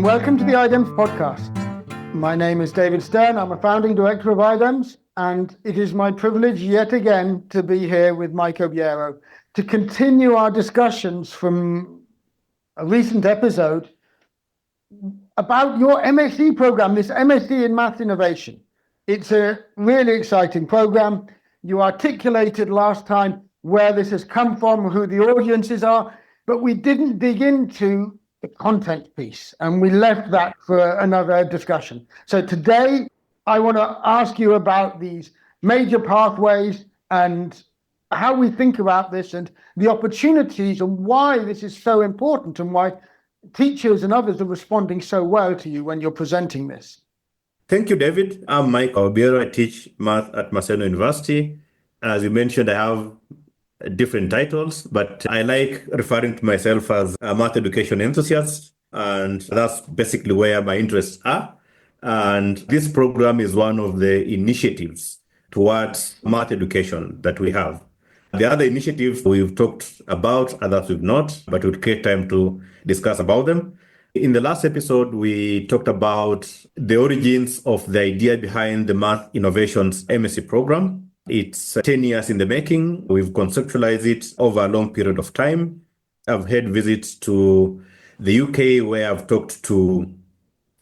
Welcome to the IDEMS podcast. My name is David Stern. I'm a founding director of IDEMS, and it is my privilege yet again to be here with Mike Obiero to continue our discussions from a recent episode about your MSc program, this MSc in Math Innovation. It's a really exciting program. You articulated last time where this has come from, who the audiences are, but we didn't dig into the content piece, and we left that for another discussion. So today, I want to ask you about these major pathways and how we think about this and the opportunities and why this is so important and why teachers and others are responding so well to you when you're presenting this. Thank you, David. I'm Mike Obiero. I teach math at Maseno University. As you mentioned, I have different titles, but I like referring to myself as a math education enthusiast, and that's basically where my interests are. And this program is one of the initiatives towards math education that we have. The other initiatives we've talked about, others we've not, but we'll create time to discuss about them. In the last episode, we talked about the origins of the idea behind the Math Innovations MSc program. It's 10 years in the making. We've conceptualized it over a long period of time. I've had visits to the UK where I've talked to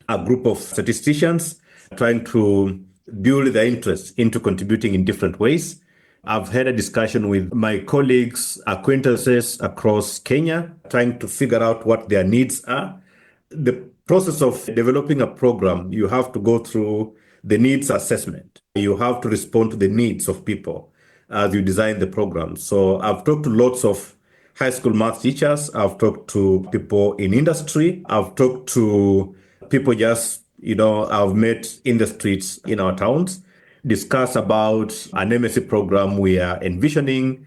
a group of statisticians trying to build their interest into contributing in different ways. I've had a discussion with my colleagues, acquaintances across Kenya, trying to figure out what their needs are. The process of developing a program, you have to go through the needs assessment. You have to respond to the needs of people as you design the program. So I've talked to lots of high school math teachers. I've talked to people in industry. I've talked to people I've met in the streets in our towns, discuss about an MSc program we are envisioning,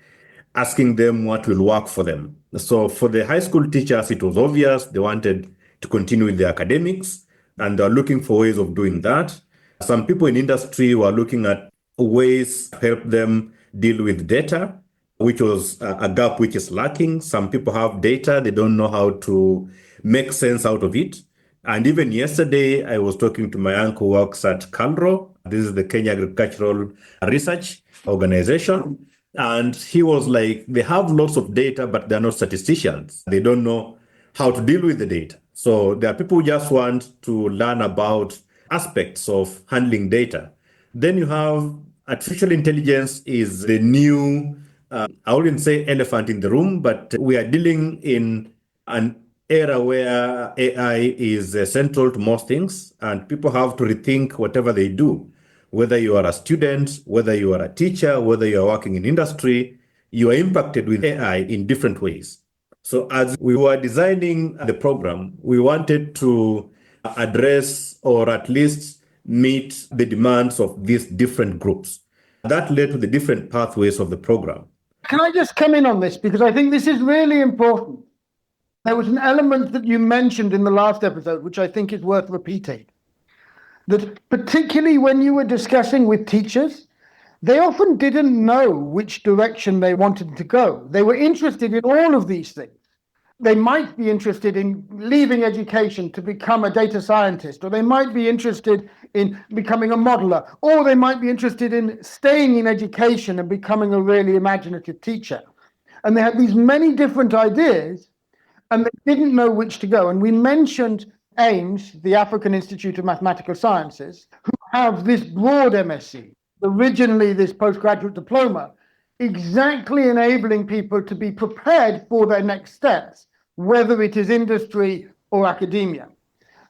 asking them what will work for them. So for the high school teachers, it was obvious they wanted to continue with their academics, and they're looking for ways of doing that. Some people in industry were looking at ways to help them deal with data, which was a gap which is lacking. Some people have data, they don't know how to make sense out of it. And even yesterday, I was talking to my uncle who works at KALRO. This is the Kenya Agricultural Research Organization. And he was like, they have lots of data, but they're not statisticians. They don't know how to deal with the data. So there are people who just want to learn about aspects of handling data. Then you have artificial intelligence is the new, I wouldn't say elephant in the room, but we are dealing in an era where AI is central to most things, and people have to rethink whatever they do. Whether you are a student, whether you are a teacher, whether you are working in industry, you are impacted with AI in different ways. So as we were designing the program, we wanted to address or at least meet the demands of these different groups. That led to the different pathways of the program. Can I just come in on this? Because I think this is really important. There was an element that you mentioned in the last episode, which I think is worth repeating. That particularly when you were discussing with teachers, they often didn't know which direction they wanted to go. They were interested in all of these things. They might be interested in leaving education to become a data scientist, or they might be interested in becoming a modeler, or they might be interested in staying in education and becoming a really imaginative teacher. And they had these many different ideas, and they didn't know which to go. And we mentioned AIMS, the African Institute of Mathematical Sciences, who have this broad MSc, originally this postgraduate diploma, exactly enabling people to be prepared for their next steps, whether it is industry or academia.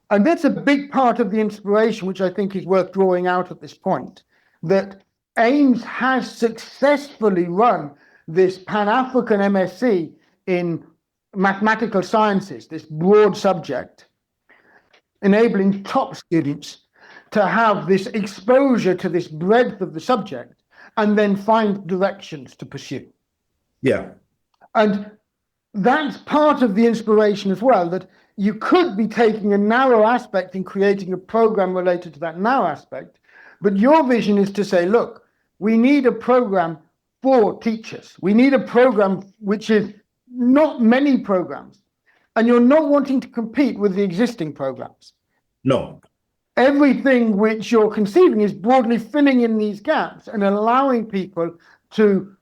And that's a big part of the inspiration, which I think is worth drawing out at this point, that AIMS has successfully run this Pan-African MSc in mathematical sciences, this broad subject, enabling top students to have this exposure to this breadth of the subject and then find directions to pursue. Yeah. And that's part of the inspiration as well, that you could be taking a narrow aspect and creating a program related to that narrow aspect, but your vision is to say, look, we need a program for teachers. We need a program which is not many programs. And you're not wanting to compete with the existing programs. No. Everything which you're conceiving is broadly filling in these gaps and allowing people to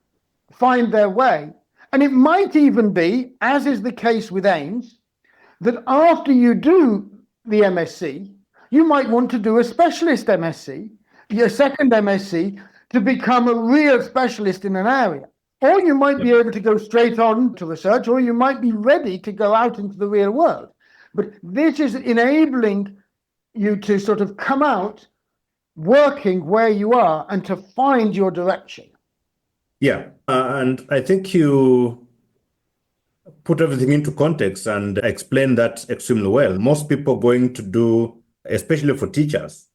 find their way. And it might even be, as is the case with AIMS, that after you do the MSc, you might want to do a specialist MSc, a second MSc, to become a real specialist in an area. Or you might be able to go straight on to research, or you might be ready to go out into the real world. But this is enabling you to sort of come out working where you are and to find your direction. Yeah, and I think you put everything into context and explain that extremely well. Most people going to do, especially for teachers,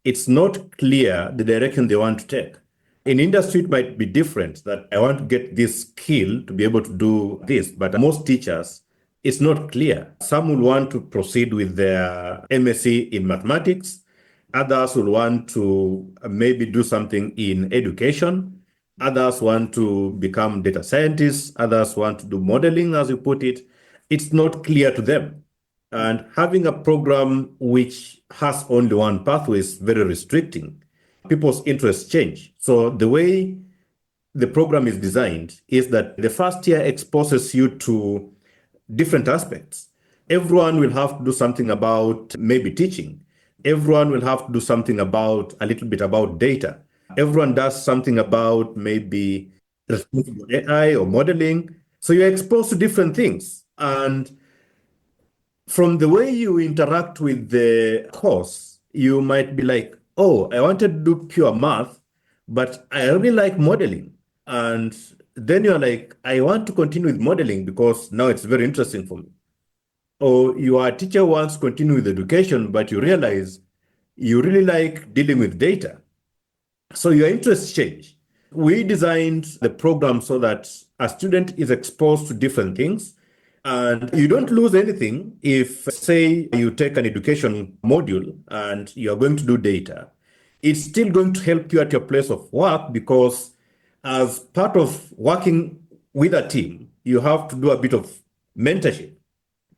it's not clear the direction they want to take. In industry, it might be different, that I want to get this skill to be able to do this. But most teachers, it's not clear. Some will want to proceed with their MSc in mathematics. Others will want to maybe do something in education. Others want to become data scientists. Others want to do modeling, as you put it. It's not clear to them. And having a program which has only one pathway is very restricting. People's interests change. So the way the program is designed is that the first year exposes you to different aspects. Everyone will have to do something about maybe teaching. Everyone will have to do something about a little bit about data. Everyone does something about maybe responsible AI or modeling. So you're exposed to different things. And from the way you interact with the course, you might be like, oh, I wanted to do pure math, but I really like modeling. And then you're like, I want to continue with modeling because now it's very interesting for me. Or your teacher wants to continue with education, but you realize you really like dealing with data. So your interests change. We designed the program so that a student is exposed to different things. And you don't lose anything if, say, you take an education module and you're going to do data. It's still going to help you at your place of work because as part of working with a team, you have to do a bit of mentorship.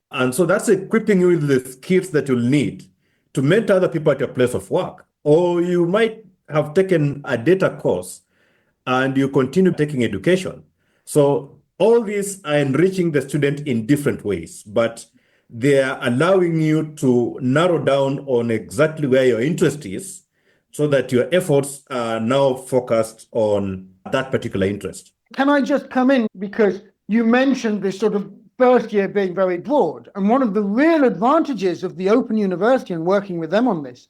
And so that's equipping you with the skills that you'll need to mentor other people at your place of work. Or you might have taken a data course and you continue taking education. So all these are enriching the student in different ways, but they are allowing you to narrow down on exactly where your interest is so that your efforts are now focused on that particular interest. Can I just come in? Because you mentioned this sort of first year being very broad. And one of the real advantages of the Open University and working with them on this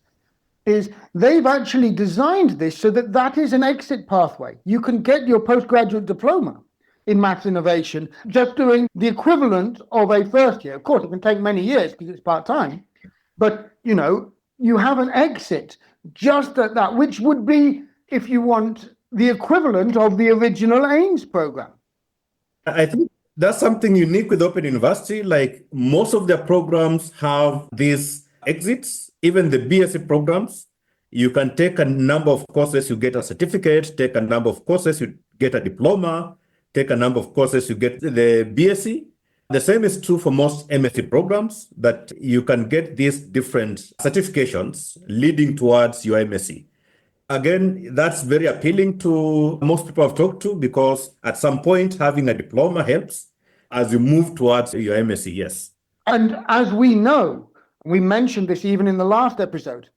is they've actually designed this so that that is an exit pathway. You can get your postgraduate diploma in maths innovation just doing the equivalent of a first year. Of course, it can take many years because it's part-time, but you have an exit just at that, which would be, if you want, the equivalent of the original AIMS program. I think that's something unique with Open University. Like most of their programs have these exits, even the BSc programs. You can take a number of courses, you get a certificate, take a number of courses, you get a diploma, take a number of courses, you get the BSc. The same is true for most MSc programs, that you can get these different certifications leading towards your MSc. Again, that's very appealing to most people I've talked to because at some point having a diploma helps as you move towards your MSc, yes. And as we know, we mentioned this even in the last episode,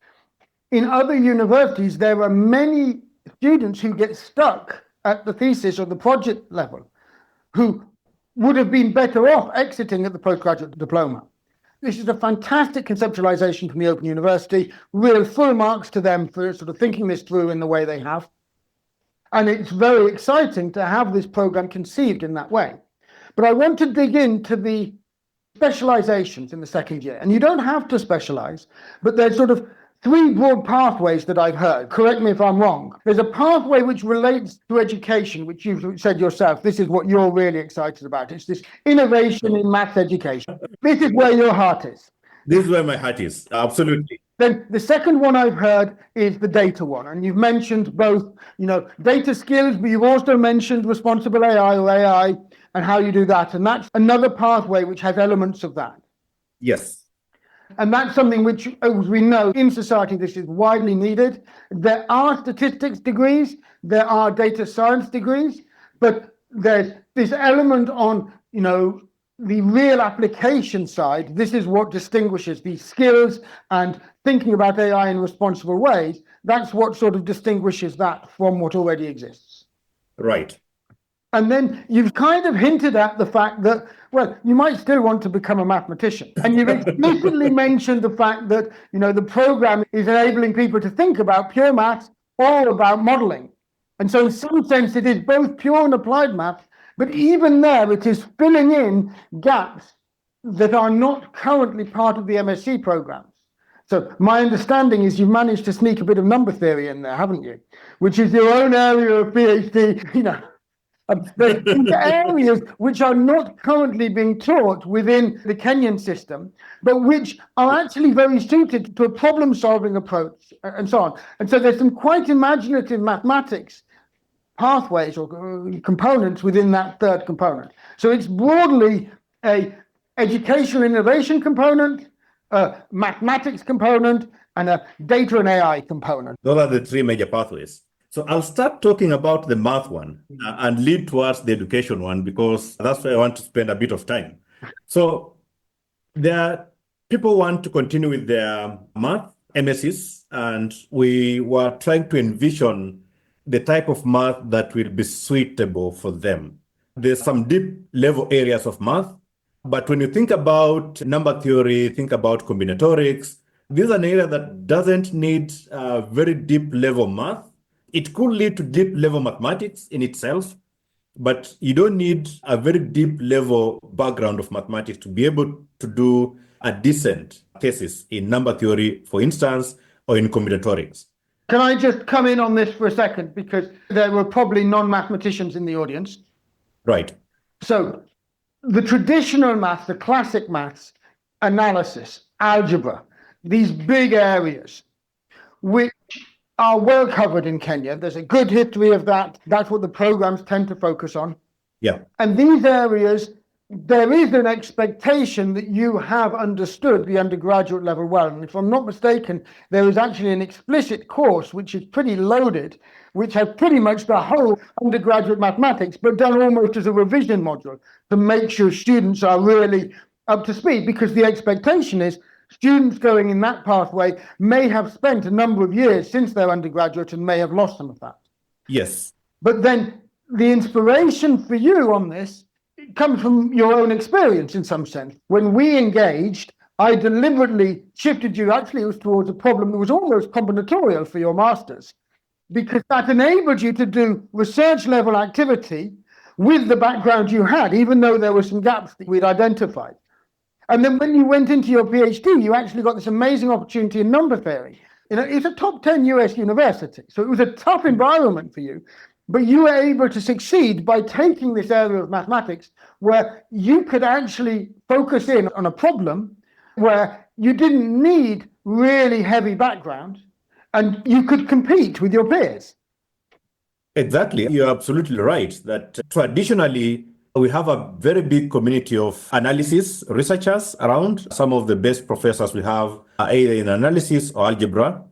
in other universities, there are many students who get stuck at the thesis or the project level who would have been better off exiting at the postgraduate diploma. This is a fantastic conceptualization from the Open University, real full marks to them for sort of thinking this through in the way they have. And it's very exciting to have this program conceived in that way. But I want to dig into the specializations in the second year. And you don't have to specialize, but there's sort of three broad pathways that I've heard. Correct me if I'm wrong. There's a pathway which relates to education, which you've said yourself, this is what you're really excited about. It's this innovation in maths education. This is where your heart is. This is where my heart is, absolutely. Then the second one I've heard is the data one. And you've mentioned both, data skills, but you've also mentioned responsible AI or AI and how you do that. And that's another pathway which has elements of that. Yes. And that's something which, as we know, in society, this is widely needed. There are statistics degrees, there are data science degrees, but there's this element on, the real application side. This is what distinguishes these skills and thinking about AI in responsible ways. That's what sort of distinguishes that from what already exists. Right. And then you've kind of hinted at the fact that, well, you might still want to become a mathematician. And you've explicitly mentioned the fact that, the program is enabling people to think about pure maths or about modeling. And so in some sense, it is both pure and applied math, but even there, it is filling in gaps that are not currently part of the MSc programs. So my understanding is you've managed to sneak a bit of number theory in there, haven't you? Which is your own area of PhD, There's areas which are not currently being taught within the Kenyan system, but which are actually very suited to a problem-solving approach and so on. And so there's some quite imaginative mathematics pathways or components within that third component. So it's broadly a educational innovation component, a mathematics component, and a data and AI component. Those are the three major pathways. So I'll start talking about the math one and lead towards the education one, because that's where I want to spend a bit of time. So people want to continue with their math MScs, and we were trying to envision the type of math that will be suitable for them. There's some deep level areas of math, but when you think about number theory, think about combinatorics, this is an area that doesn't need very deep level math. It could lead to deep level mathematics in itself, but you don't need a very deep level background of mathematics to be able to do a decent thesis in number theory, for instance, or in combinatorics. Can I just come in on this for a second? Because there were probably non-mathematicians in the audience. Right. So the traditional maths, the classic maths, analysis, algebra, these big areas, which are well covered in Kenya. There's a good history of that. That's what the programs tend to focus on. Yeah. And these areas, there is an expectation that you have understood the undergraduate level well. And if I'm not mistaken, there is actually an explicit course which is pretty loaded, which has pretty much the whole undergraduate mathematics, but done almost as a revision module to make sure students are really up to speed, because the expectation is students going in that pathway may have spent a number of years since their undergraduate and may have lost some of that. Yes. But then the inspiration for you on this comes from your own experience in some sense. When we engaged, I deliberately shifted you, actually it was towards a problem that was almost combinatorial for your masters, because that enabled you to do research level activity with the background you had, even though there were some gaps that we'd identified. And then when you went into your PhD, you actually got this amazing opportunity in number theory. It's a top 10 US university, so it was a tough environment for you. But you were able to succeed by taking this area of mathematics where you could actually focus in on a problem where you didn't need really heavy background and you could compete with your peers. Exactly. You're absolutely right that traditionally we have a very big community of analysis researchers around. Some of the best professors we have are either in analysis or algebra.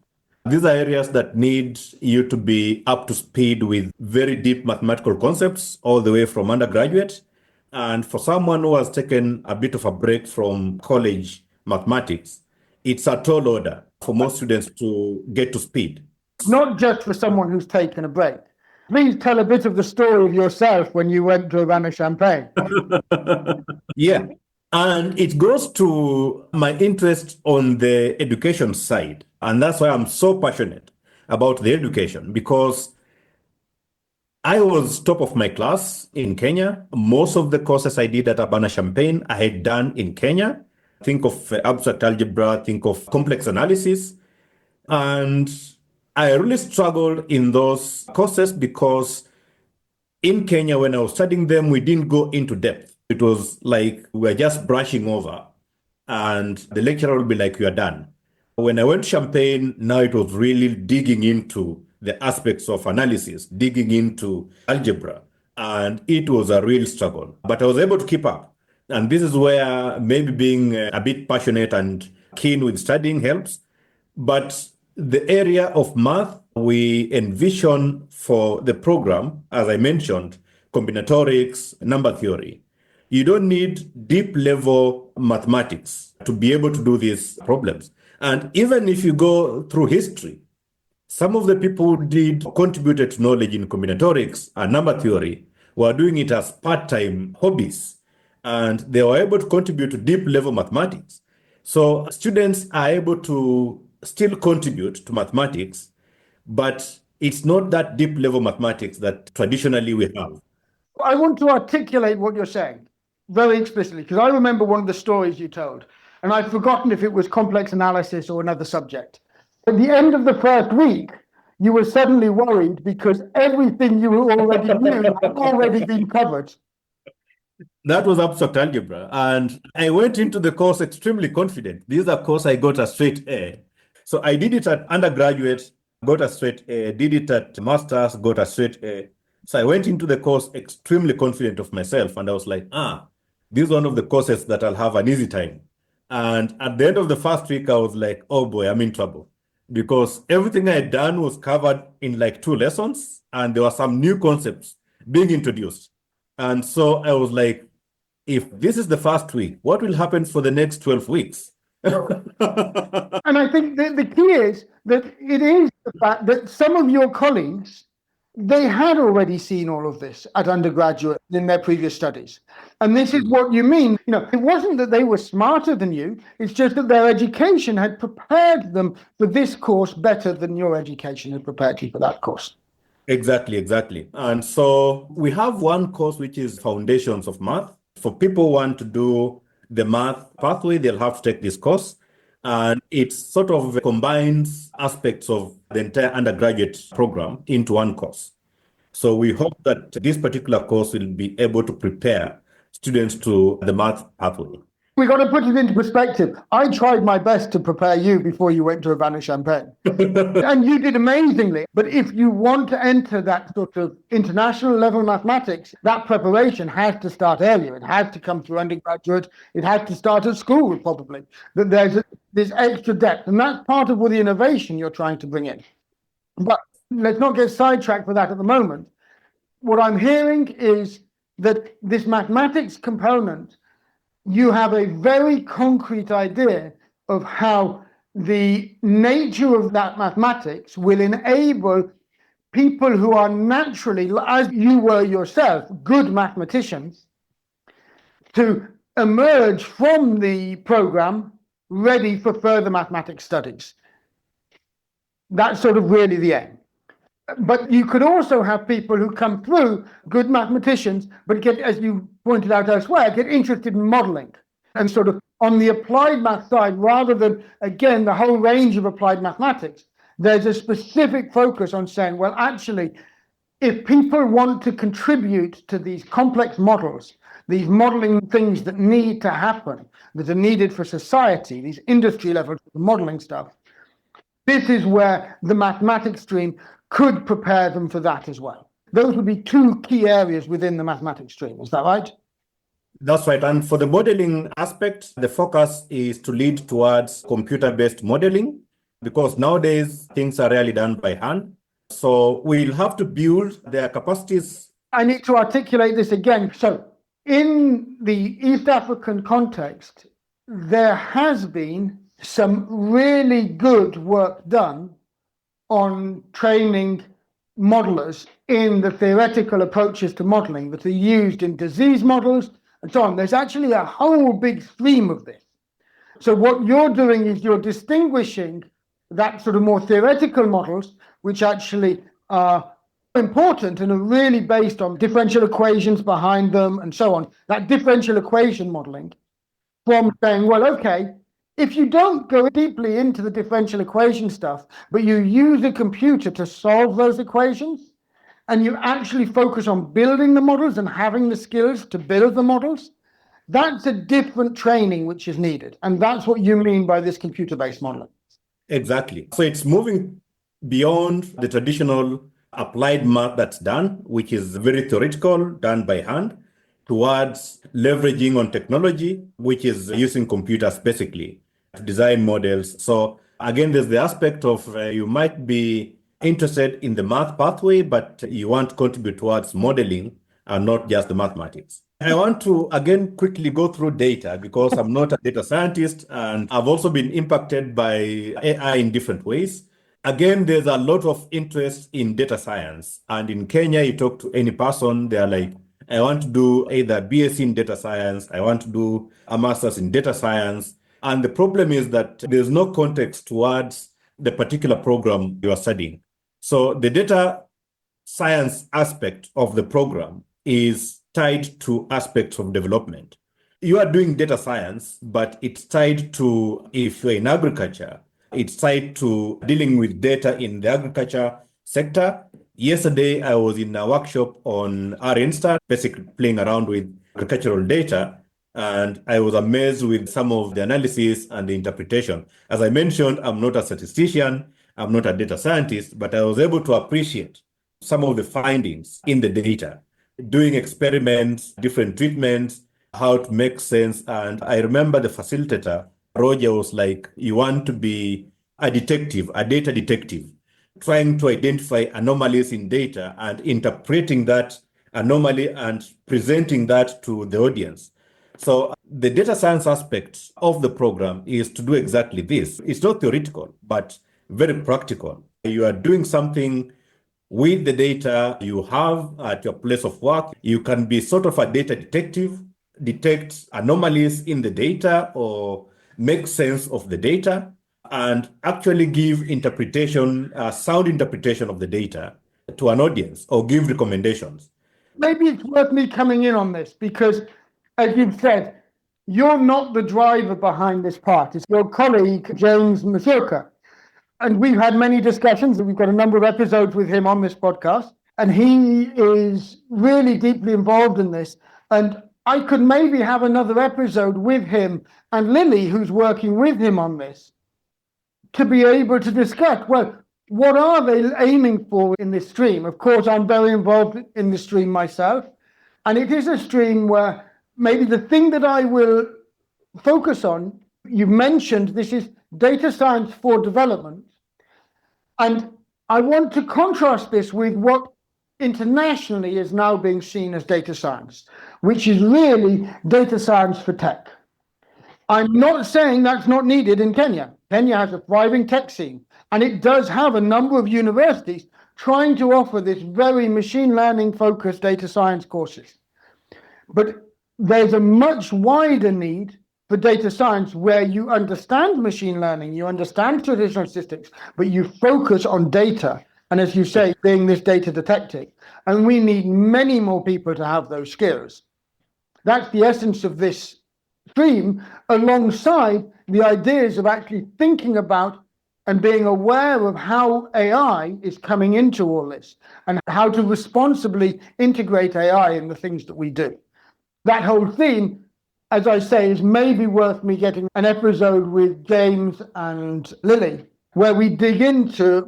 These are areas that need you to be up to speed with very deep mathematical concepts all the way from undergraduate. And for someone who has taken a bit of a break from college mathematics, it's a tall order for most students to get to speed. Not just for someone who's taken a break. Please tell a bit of the story of yourself when you went to Havana-Champaign. Yeah. And it goes to my interest on the education side. And that's why I'm so passionate about the education, because I was top of my class in Kenya. Most of the courses I did at Havana-Champaign, I had done in Kenya. Think of abstract algebra, think of complex analysis. And I really struggled in those courses because in Kenya, when I was studying them, we didn't go into depth. It was like we were just brushing over and the lecturer will be like, you are done. When I went to Champaign, now it was really digging into the aspects of analysis, digging into algebra, and it was a real struggle. But I was able to keep up. And this is where maybe being a bit passionate and keen with studying helps. But the area of math we envision for the program, as I mentioned, combinatorics, number theory. You don't need deep level mathematics to be able to do these problems. And even if you go through history, some of the people who did contributed to knowledge in combinatorics and number theory were doing it as part-time hobbies, and they were able to contribute to deep level mathematics. So students are able to still contribute to mathematics, but it's not that deep level mathematics that traditionally we have. I want to articulate what you're saying very explicitly, because I remember one of the stories you told, and I've forgotten if it was complex analysis or another subject. At the end of the first week, you were suddenly worried because everything you already knew had already been covered. That was abstract algebra. And I went into the course extremely confident. This is a course I got a straight A. So I did it at undergraduate, got a straight A, did it at master's, got a straight A. So I went into the course extremely confident of myself. And I was like, this is one of the courses that I'll have an easy time. And at the end of the first week, I was like, oh boy, I'm in trouble. Because everything I had done was covered in like 2 lessons. And there were some new concepts being introduced. And so I was like, if this is the first week, what will happen for the next 12 weeks? And I think the key is that it is the fact that some of your colleagues, they had already seen all of this at undergraduate in their previous studies. And this is what you mean. It wasn't that they were smarter than you, it's just that their education had prepared them for this course better than your education had prepared you for that course. Exactly. And so we have one course which is Foundations of Math. For people who want to do the math pathway, they'll have to take this course. And it sort of combines aspects of the entire undergraduate program into one course. So we hope that this particular course will be able to prepare students to the math pathway. We got to put it into perspective. I tried my best to prepare you before you went to Urbana-Champaign. And you did amazingly. But if you want to enter that sort of international level mathematics, that preparation has to start earlier. It has to come through undergraduate. It has to start at school, probably. That there's this extra depth. And that's part of the innovation you're trying to bring in. But let's not get sidetracked for that at the moment. What I'm hearing is that this mathematics component, you have a very concrete idea of how the nature of that mathematics will enable people who are naturally, as you were yourself, good mathematicians, to emerge from the program ready for further mathematics studies. That's sort of really the aim. But you could also have people who come through, good mathematicians, but get, as you pointed out elsewhere, get interested in modeling. And sort of on the applied math side, rather than, again, the whole range of applied mathematics, there's a specific focus on saying, well, actually, if people want to contribute to these complex models, these modeling things that need to happen, that are needed for society, these industry level modeling stuff, this is where the mathematics stream could prepare them for that as well. Those would be 2 key areas within the mathematics stream. Is that right? That's right. And for the modeling aspect, the focus is to lead towards computer-based modeling, because nowadays things are rarely done by hand. So we'll have to build their capacities. I need to articulate this again. So in the East African context, there has been some really good work done on training modelers in the theoretical approaches to modeling that are used in disease models and so on. There's actually a whole big stream of this. So what you're doing is you're distinguishing that sort of more theoretical models, which actually are important and are really based on differential equations behind them and so on. That differential equation modeling, from saying, well, okay, if you don't go deeply into the differential equation stuff, but you use a computer to solve those equations, and you actually focus on building the models and having the skills to build the models, that's a different training which is needed. And that's what you mean by this computer-based modeling. Exactly. So it's moving beyond the traditional applied math that's done, which is very theoretical, done by hand, towards leveraging on technology, which is using computers basically to design models. So again, there's the aspect of you might be interested in the math pathway, but you want to contribute towards modeling and not just the mathematics. I want to again quickly go through data because I'm not a data scientist and I've also been impacted by AI in different ways. Again, there's a lot of interest in data science. And in Kenya, you talk to any person, they're like, I want to do either BSc in data science, I want to do a master's in data science. And the problem is that there's no context towards the particular program you are studying. So the data science aspect of the program is tied to aspects of development. You are doing data science, but it's tied to, if you're in agriculture, it's tied to dealing with data in the agriculture sector. Yesterday, I was in a workshop on RNSTAR, basically playing around with agricultural data, and I was amazed with some of the analysis and the interpretation. As I mentioned, I'm not a statistician, I'm not a data scientist, but I was able to appreciate some of the findings in the data, doing experiments, different treatments, how to make sense. And I remember the facilitator, Roger, was like, you want to be a detective, a data detective, trying to identify anomalies in data and interpreting that anomaly and presenting that to the audience. So the data science aspect of the program is to do exactly this. It's not theoretical, but very practical. You are doing something with the data you have at your place of work. You can be sort of a data detective, detect anomalies in the data or make sense of the data and actually give interpretation, sound interpretation of the data to an audience or give recommendations. Maybe it's worth me coming in on this because, as you've said, you're not the driver behind this part. It's your colleague, James Masuka. And we've had many discussions. We've got a number of episodes with him on this podcast. And he is really deeply involved in this. And I could maybe have another episode with him and Lily, who's working with him on this, to be able to discuss, well, what are they aiming for in this stream? Of course, I'm very involved in the stream myself. And it is a stream where maybe the thing that I will focus on, you mentioned this is data science for development. And I want to contrast this with what internationally is now being seen as data science, which is really data science for tech. I'm not saying that's not needed in Kenya. Kenya has a thriving tech scene, and it does have a number of universities trying to offer this very machine learning focused data science courses. But there's a much wider need for data science where you understand machine learning, you understand traditional statistics, but you focus on data. And as you say, being this data detective. And we need many more people to have those skills. That's the essence of this stream, alongside the ideas of actually thinking about and being aware of how AI is coming into all this and how to responsibly integrate AI in the things that we do. That whole theme, as I say, is maybe worth me getting an episode with James and Lily, where we dig into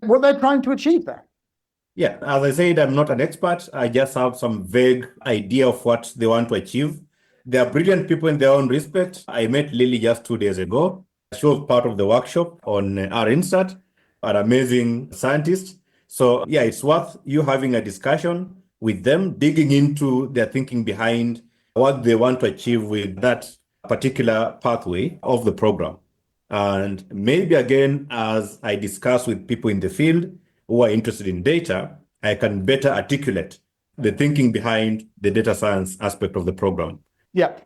what they're trying to achieve there. Yeah, as I said, I'm not an expert. I just have some vague idea of what they want to achieve. They are brilliant people in their own respect. I met Lily just 2 days ago. She was part of the workshop on RNSTAT, an amazing scientist. So yeah, it's worth you having a discussion with them, digging into their thinking behind what they want to achieve with that particular pathway of the program. And maybe again, as I discuss with people in the field who are interested in data, I can better articulate the thinking behind the data science aspect of the program. Yeah.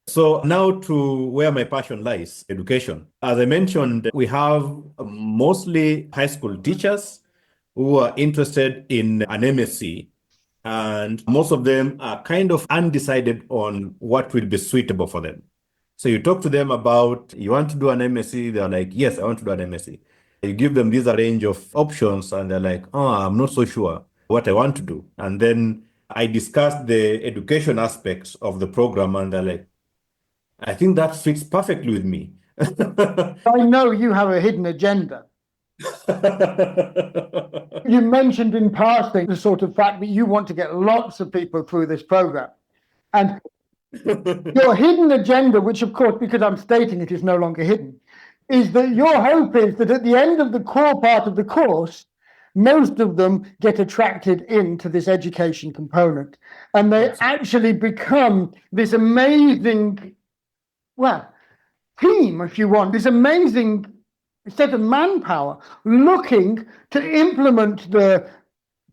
So now to where my passion lies, education. As I mentioned, we have mostly high school teachers who are interested in an MSc, and most of them are kind of undecided on what will be suitable for them. So you talk to them about, you want to do an MSc, they're like, yes, I want to do an MSc. You give them this range of options and they're like, oh, I'm not so sure what I want to do. And then I discuss the education aspects of the program and they're like, I think that fits perfectly with me. I know you have a hidden agenda. You mentioned in passing the sort of fact that you want to get lots of people through this program. And your hidden agenda, which of course, because I'm stating it, is no longer hidden, is that your hope is that at the end of the core part of the course, most of them get attracted into this education component and they actually become this amazing, well, team, if you want, this amazing set of manpower looking to implement the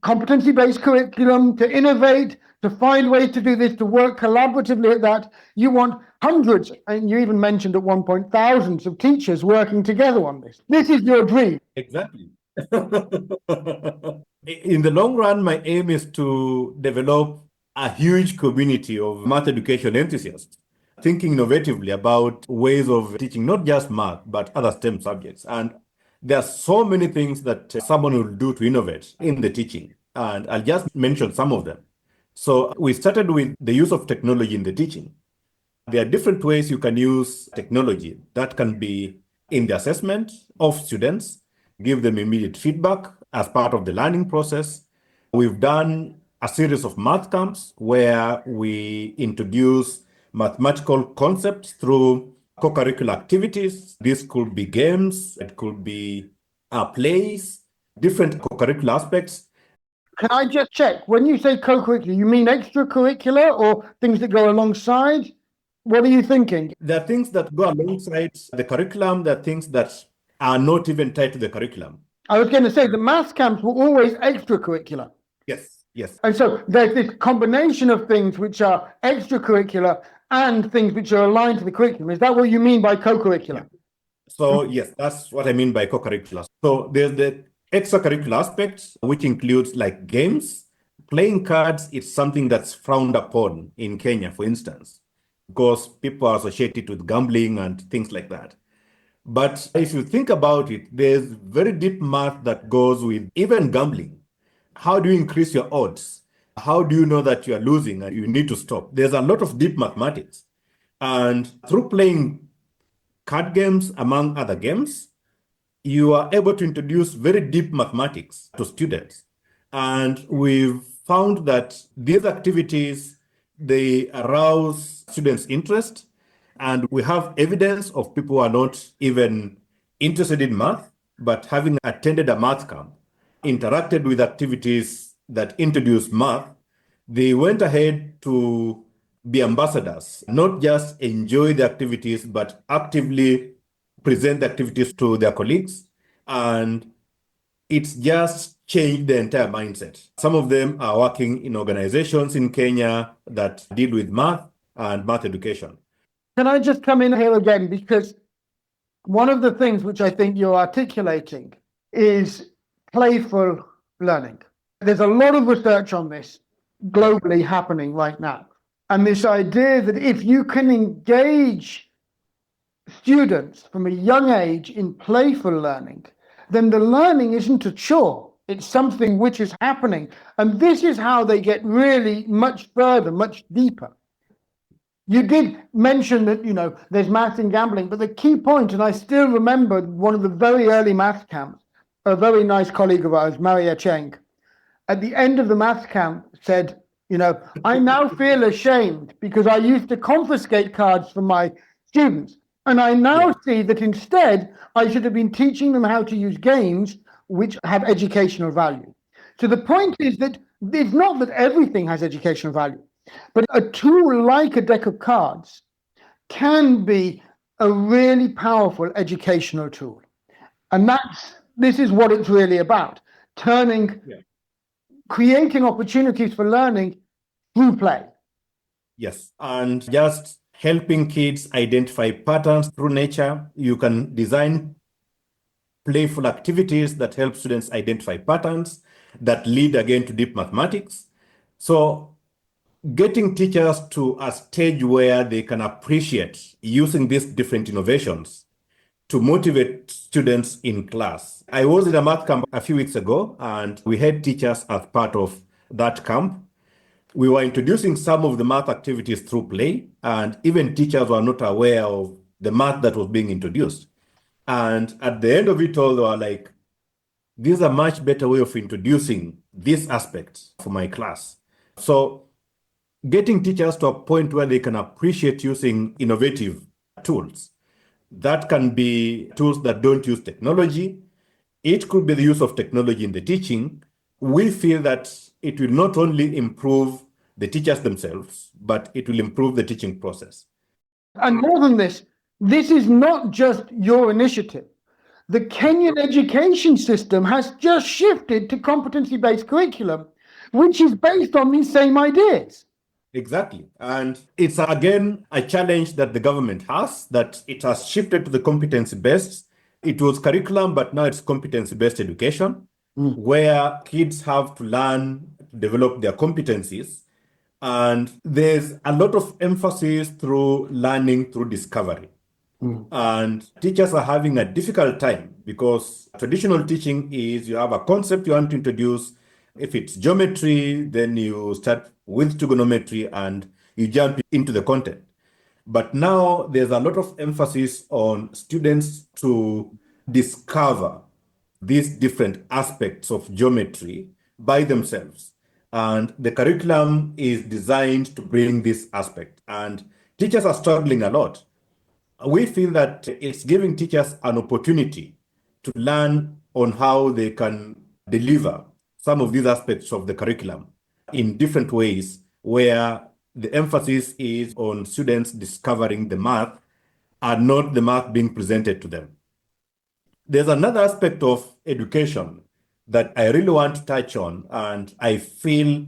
competency-based curriculum, to innovate, to find ways to do this, to work collaboratively at that. You want hundreds, and you even mentioned at one point thousands of teachers working together on this. This is your dream. Exactly. In the long run, my aim is to develop a huge community of math education enthusiasts, thinking innovatively about ways of teaching not just math, but other STEM subjects. And there are so many things that someone will do to innovate in the teaching. And I'll just mention some of them. So we started with the use of technology in the teaching. There are different ways you can use technology. That can be in the assessment of students, give them immediate feedback as part of the learning process. We've done a series of math camps where we introduce mathematical concepts through co-curricular activities. This could be games, it could be plays, different co-curricular aspects. Can I just check, when you say co-curricular, you mean extracurricular or things that go alongside? What are you thinking? There are things that go alongside the curriculum. There are things that are not even tied to the curriculum. I was going to say the maths camps were always extracurricular. Yes, yes. And so there's this combination of things which are extracurricular and things which are aligned to the curriculum. Is that what you mean by co-curricular? So yes, that's what I mean by co-curricular. So there's the extracurricular aspects, which includes like games. Playing cards is something that's frowned upon in Kenya, for instance, because people are associated with gambling and things like that. But if you think about it, there's very deep math that goes with even gambling. How do you increase your odds? How do you know that you are losing and you need to stop? There's a lot of deep mathematics. And through playing card games, among other games, you are able to introduce very deep mathematics to students. And we've found that these activities, they arouse students' interest. And we have evidence of people who are not even interested in math, but having attended a math camp, interacted with activities that introduce math, they went ahead to be ambassadors, not just enjoy the activities, but actively present the activities to their colleagues. And it's just changed the entire mindset. Some of them are working in organizations in Kenya that deal with math and math education. Can I just come in here again? Because one of the things which I think you're articulating is playful learning. There's a lot of research on this globally happening right now. And this idea that if you can engage students from a young age in playful learning, then the learning isn't a chore. It's something which is happening. And this is how they get really much further, much deeper. You did mention that, there's maths in gambling, but the key point, and I still remember one of the very early maths camps, a very nice colleague of ours, Maria Cheng, at the end of the maths camp said, I now feel ashamed because I used to confiscate cards from my students. And I now see that instead, I should have been teaching them how to use games which have educational value. So the point is that it's not that everything has educational value. But a tool like a deck of cards can be a really powerful educational tool. And this is what it's really about, creating opportunities for learning through play. Yes, and just helping kids identify patterns through nature. You can design playful activities that help students identify patterns that lead again to deep mathematics. So getting teachers to a stage where they can appreciate using these different innovations to motivate students in class. I was in a math camp a few weeks ago, and we had teachers as part of that camp. We were introducing some of the math activities through play, and even teachers were not aware of the math that was being introduced. And at the end of it all, they were like, this is a much better way of introducing this aspect for my class. So getting teachers to a point where they can appreciate using innovative tools. That can be tools that don't use technology. It could be the use of technology in the teaching. We feel that it will not only improve the teachers themselves, but it will improve the teaching process. And more than this is not just your initiative. The Kenyan education system has just shifted to competency-based curriculum, which is based on these same ideas. Exactly. And it's again a challenge that the government has, that it has shifted to the competency-based. It was curriculum, but now it's competency-based education, where kids have to learn, develop their competencies. And there's a lot of emphasis through learning through discovery. And teachers are having a difficult time because traditional teaching is you have a concept you want to introduce. If it's geometry, then you start with trigonometry and you jump into the content. But now there's a lot of emphasis on students to discover these different aspects of geometry by themselves. And the curriculum is designed to bring this aspect. And teachers are struggling a lot. We feel that it's giving teachers an opportunity to learn on how they can deliver some of these aspects of the curriculum in different ways, where the emphasis is on students discovering the math and not the math being presented to them. There's another aspect of education that I really want to touch on, and I feel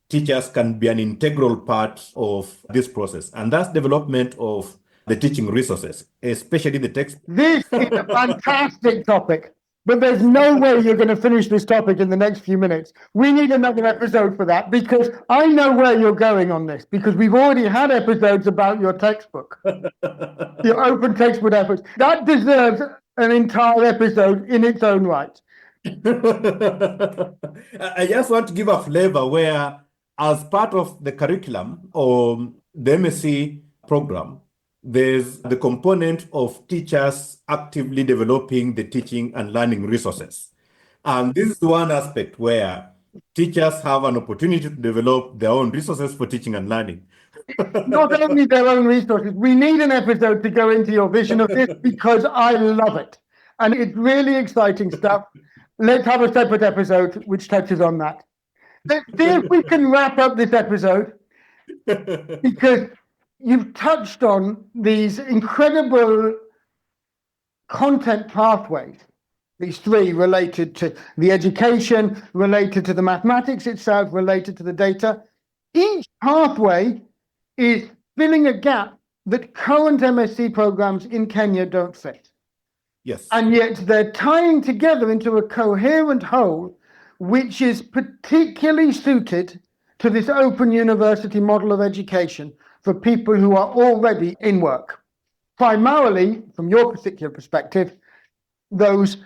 teachers can be an integral part of this process, and that's development of the teaching resources, especially the text. This is a fantastic topic, but there's no way you're going to finish this topic in the next few minutes. We need another episode for that, because I know where you're going on this, because we've already had episodes about your textbook, your open textbook efforts. That deserves an entire episode in its own right. I just want to give a flavor where, as part of the curriculum or the MSc program, there's the component of teachers actively developing the teaching and learning resources. And this is one aspect where teachers have an opportunity to develop their own resources for teaching and learning. Not only their own resources, we need an episode to go into your vision of this, because I love it. And it's really exciting stuff. Let's have a separate episode which touches on that. Let's see if we can wrap up this episode, because you've touched on these incredible content pathways, these three related to the education, related to the mathematics itself, related to the data. Each pathway is filling a gap that current MSc programs in Kenya don't fit. Yes. And yet they're tying together into a coherent whole, which is particularly suited to this open university model of education for people who are already in work. Primarily, from your particular perspective, those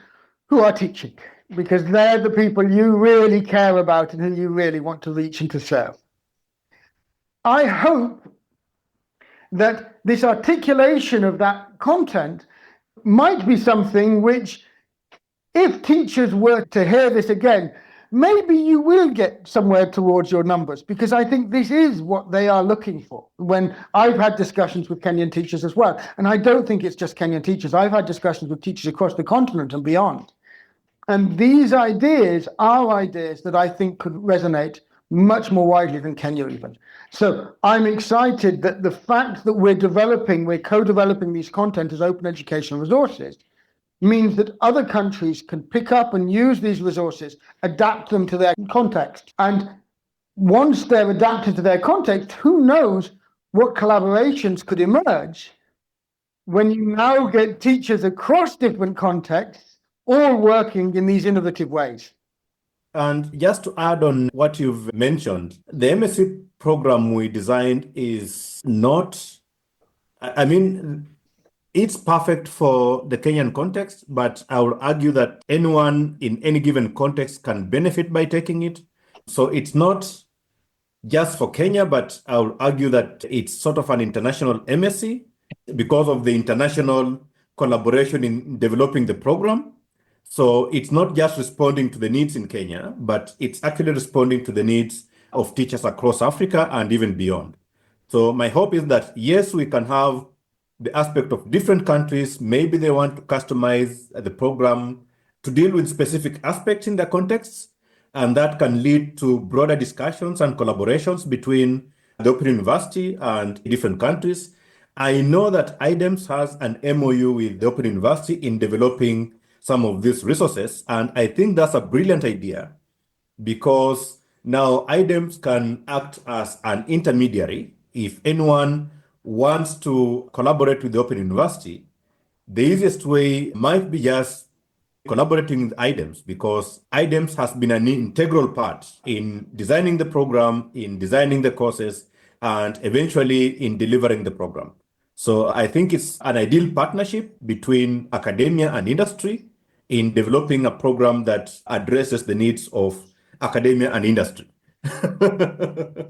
who are teaching, because they're the people you really care about and who you really want to reach and to serve. I hope that this articulation of that content might be something which, if teachers were to hear this again, maybe you will get somewhere towards your numbers, because I think this is what they are looking for. When I've had discussions with Kenyan teachers as well, and I don't think it's just Kenyan teachers, I've had discussions with teachers across the continent and beyond. And these ideas are ideas that I think could resonate much more widely than Kenya even. So I'm excited that the fact that we're co-developing these content as open educational resources means that other countries can pick up and use these resources, adapt them to their context. And once they're adapted to their context, who knows what collaborations could emerge when you now get teachers across different contexts all working in these innovative ways. And just to add on what you've mentioned, the MSc program we designed is not, it's perfect for the Kenyan context, but I will argue that anyone in any given context can benefit by taking it. So it's not just for Kenya, but I will argue that it's sort of an international MSc because of the international collaboration in developing the program. So it's not just responding to the needs in Kenya, but it's actually responding to the needs of teachers across Africa and even beyond. So my hope is that, yes, we can have the aspect of different countries. Maybe they want to customize the program to deal with specific aspects in their contexts, and that can lead to broader discussions and collaborations between the Open University and different countries. I know that IDEMS has an MOU with the Open University in developing some of these resources, and I think that's a brilliant idea, because now IDEMS can act as an intermediary. If anyone wants to collaborate with the Open University, the easiest way might be just collaborating with IDEMS, because IDEMS has been an integral part in designing the program, in designing the courses, and eventually in delivering the program. So I think it's an ideal partnership between academia and industry in developing a program that addresses the needs of academia and industry.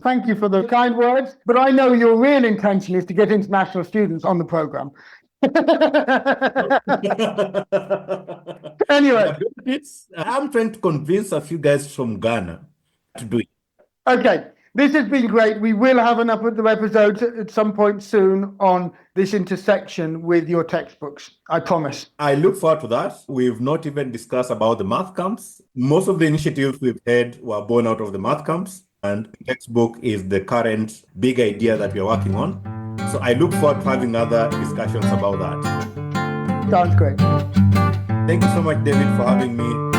Thank you for the kind words, but I know your real intention is to get international students on the program. Anyway, I'm trying to convince a few guys from Ghana to do it. okay, this has been great. We will have another episode at some point soon on this intersection with your textbooks, I promise. I look forward to that. We've not even discussed about the math camps. Most of the initiatives we've had were born out of the math camps, and the textbook is the current big idea that we're working on. So I look forward to having other discussions about that. Sounds great. Thank you so much, David, for having me.